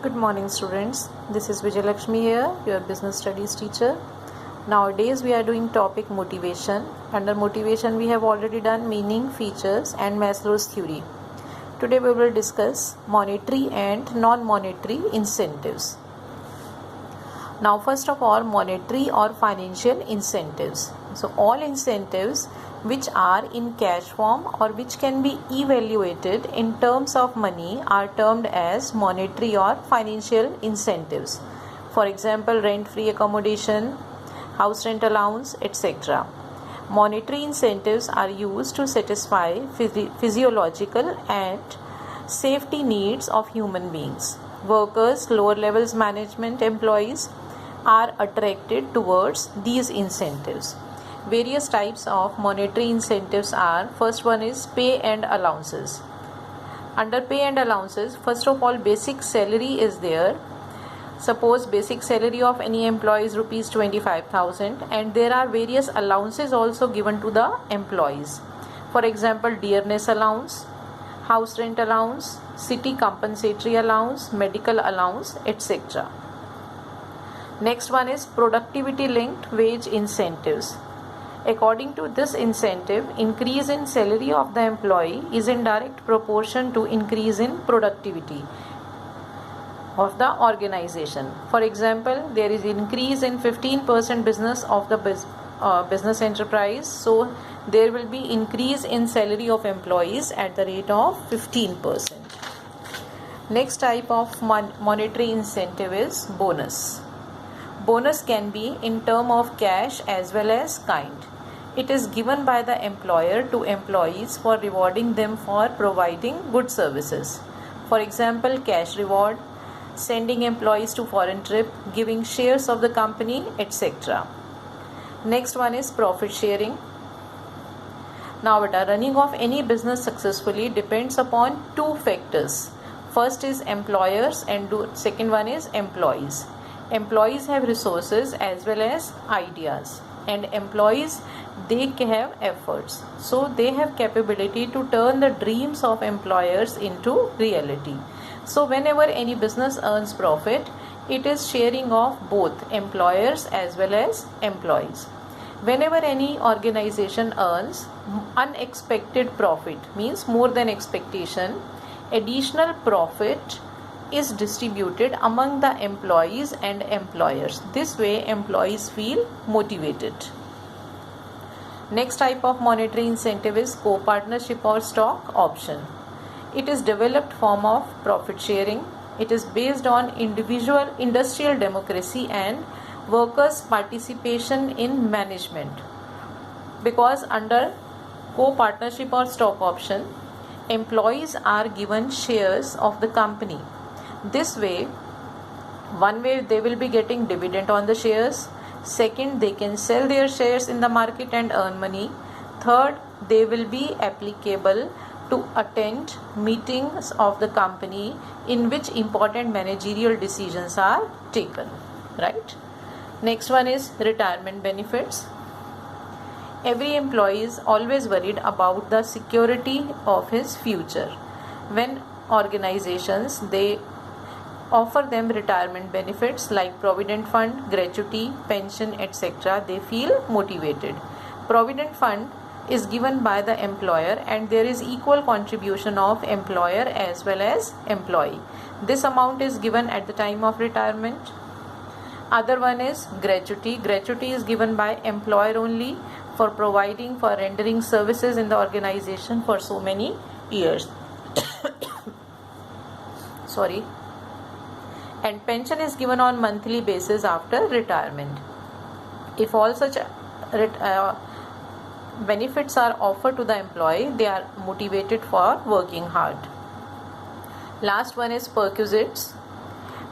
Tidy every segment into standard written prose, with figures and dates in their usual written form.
Good morning, students. This is Vijay Lakshmi here, your business studies teacher. Nowadays we are doing topic motivation. Under motivation we have already done meaning, features and Maslow's theory. Today we will discuss monetary and non-monetary incentives. Now first of all, monetary or financial incentives. So all incentives which are in cash form or which can be evaluated in terms of money are termed as monetary or financial incentives. For example, rent-free accommodation, house rent allowance, etc. Monetary incentives are used to satisfy physiological and safety needs of human beings. Workers, lower levels management employees are attracted towards these incentives. Various types of monetary incentives are, first one is pay and allowances. Under pay and allowances, first of all, basic salary is there. Suppose basic salary of any employee is rupees 25,000 and there are various allowances also given to the employees. For example, dearness allowance, house rent allowance, city compensatory allowance, medical allowance, etc. Next one is productivity linked wage incentives. According to this incentive, increase in salary of the employee is in direct proportion to increase in productivity of the organization. For example, there is increase in 15% business of the business enterprise, so there will be increase in salary of employees at the rate of 15%. Next type of monetary incentive is bonus. Bonus can be in term of cash as well as kind. It is given by the employer to employees for rewarding them for providing good services. For example, cash reward, sending employees to foreign trip, giving shares of the company, etc. Next one is profit sharing. Now, the running of any business successfully depends upon two factors. First is employers and second one is employees. Employees have resources as well as ideas, and employees, they have efforts, so they have capability to turn the dreams of employers into reality. So whenever any business earns profit, it is sharing of both employers as well as employees. Whenever any organization earns unexpected profit, means more than expectation, additional profit is distributed among the employees and employers. This way employees feel motivated. Next type of monetary incentive is co-partnership or stock option. It is developed form of profit sharing. It is based on industrial democracy and workers' participation in management. Because under co-partnership or stock option, employees are given shares of the company. This way, one way they will be getting dividend on the shares. Second, they can sell their shares in the market and earn money. Third, they will be applicable to attend meetings of the company in which important managerial decisions are taken. Right? Next one is retirement benefits. Every employee is always worried about the security of his future. When organizations, they offer them retirement benefits like provident fund, gratuity, pension, etc., they feel motivated. Provident fund is given by the employer and there is equal contribution of employer as well as employee. This amount is given at the time of retirement. Other one is gratuity. Gratuity is given by employer only for rendering services in the organization for so many years. Sorry. And pension is given on monthly basis after retirement. If all such benefits are offered to the employee, they are motivated for working hard. Last one is perquisites.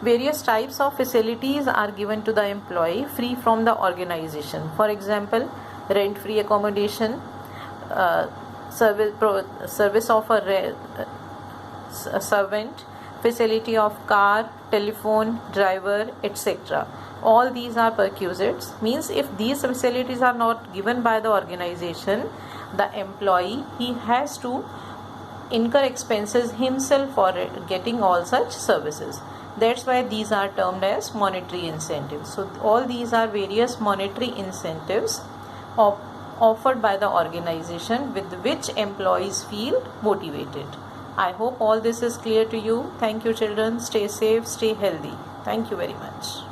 Various types of facilities are given to the employee free from the organization. For example, rent-free accommodation, service of a servant, facility of car, telephone, driver, etc. All these are perquisites. Means if these facilities are not given by the organization, the employee, he has to incur expenses himself for getting all such services. That's why these are termed as monetary incentives. So all these are various monetary incentives offered by the organization with which employees feel motivated. I hope all this is clear to you. Thank you, children. Stay safe, stay healthy. Thank you very much.